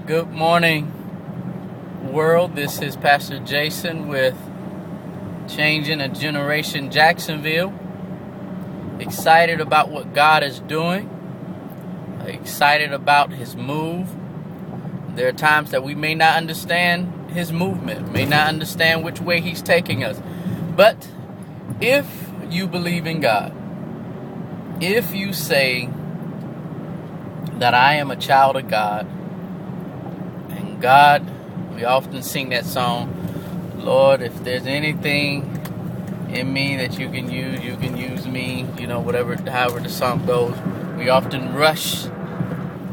Good morning, world. This is Pastor Jason with Changing a Generation Jacksonville. Excited about what God is doing. Excited about His move. There are times that we may not understand His movement, may not understand which way He's taking us. But if you believe in God, if you say that I am a child of God, and God, we often sing that song, Lord, if there's anything in me that you can use me, however the song goes. We often rush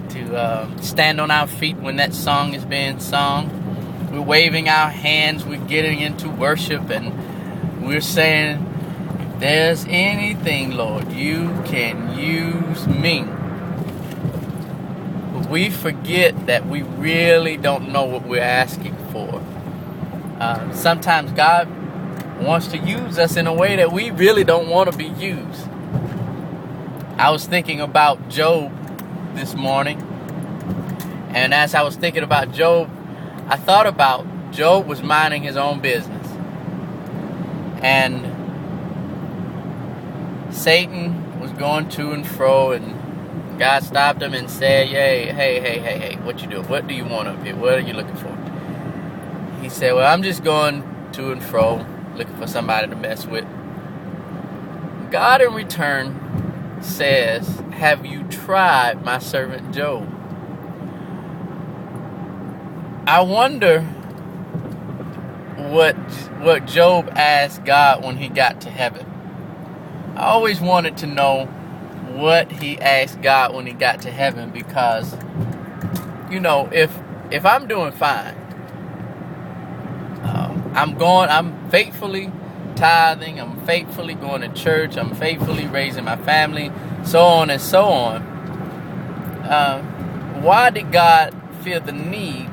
to stand on our feet when that song is being sung. We're waving our hands, we're getting into worship, and we're saying, if there's anything, Lord, you can use me. But we forget that we really don't know what we're asking for. Sometimes God wants to use us in a way that we really don't want to be used. I was thinking about Job this morning, and as I was thinking about Job, I thought about Job was minding his own business, and Satan was going to and fro, and God stopped him and said, hey, what you doing? What do you want up here? What are you looking for? He said, well, I'm just going to and fro, looking for somebody to mess with. God in return says, have you tried my servant Job? I wonder what Job asked God when he got to heaven. I always wanted to know what he asked God when he got to heaven, because if I'm doing fine, I'm faithfully tithing, I'm faithfully going to church, I'm faithfully raising my family, so on and so on. Why did God feel the need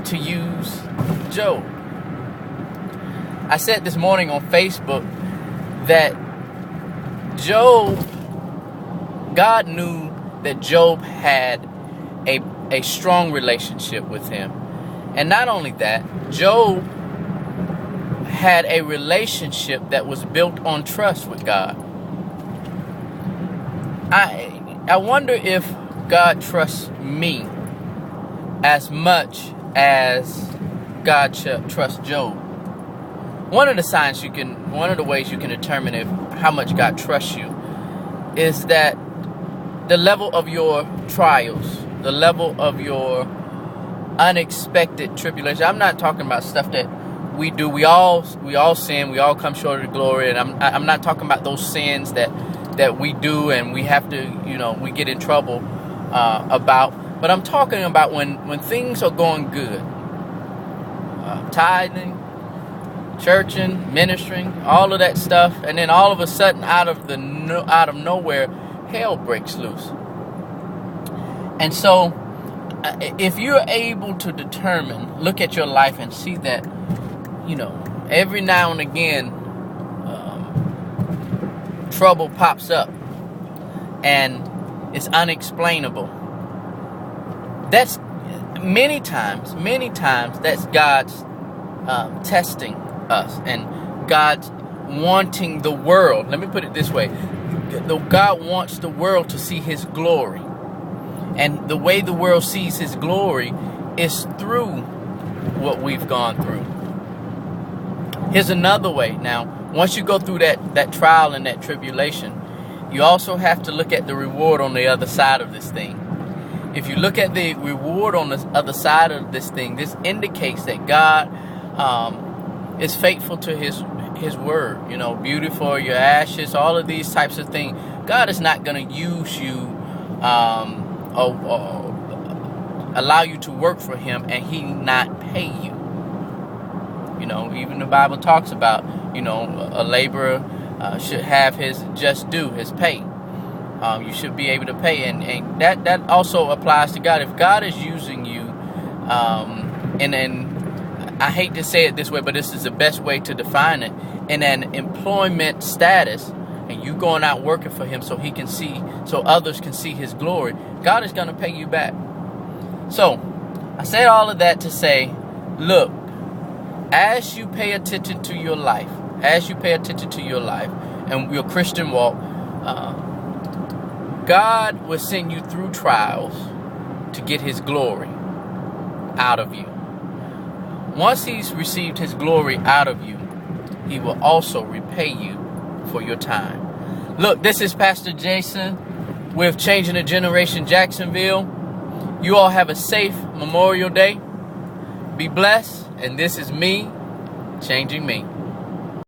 to use Job? I said this morning on Facebook that God knew that Job had a strong relationship with him. And not only that, Job had a relationship that was built on trust with God. I wonder if God trusts me as much as God trusts Job. One of the ways you can determine how much God trusts you is that the level of your trials, the level of your unexpected tribulation. I'm not talking about stuff that we do. We all sin. We all come short of the glory. And I'm not talking about those sins that we do and we have to, we get in trouble about. But I'm talking about when things are going good. Tithing, churching, ministering, all of that stuff, and then all of a sudden, out of nowhere, hell breaks loose. And so, if you're able to look at your life and see that, every now and again, trouble pops up, and it's unexplainable. That's many times that's God's testing us, and God's wanting the world. Let me put it this way. God wants the world to see His glory. And the way the world sees His glory is through what we've gone through. Here's another way. Now, once you go through that trial and that tribulation, you also have to look at the reward on the other side of this thing. If you look at the reward on the other side of this thing, this indicates that God is faithful to His word. Beautiful are your ashes, all of these types of things. God is not going to use you or allow you to work for Him and He not pay you. Even the Bible talks about, a laborer should have his just due, his pay. You should be able to pay, and that also applies to God. If God is using you, and I hate to say it this way, but this is the best way to define it, in an employment status, and you going out working for Him so others can see His glory, God is going to pay you back. So I said all of that to say, look, as you pay attention to your life, and your Christian walk, God will send you through trials to get his glory out of you. Once he's received his glory out of you, he will also repay you for your time. Look, this is Pastor Jason with Changing a Generation Jacksonville. You all have a safe Memorial Day. Be blessed. And this is me changing me.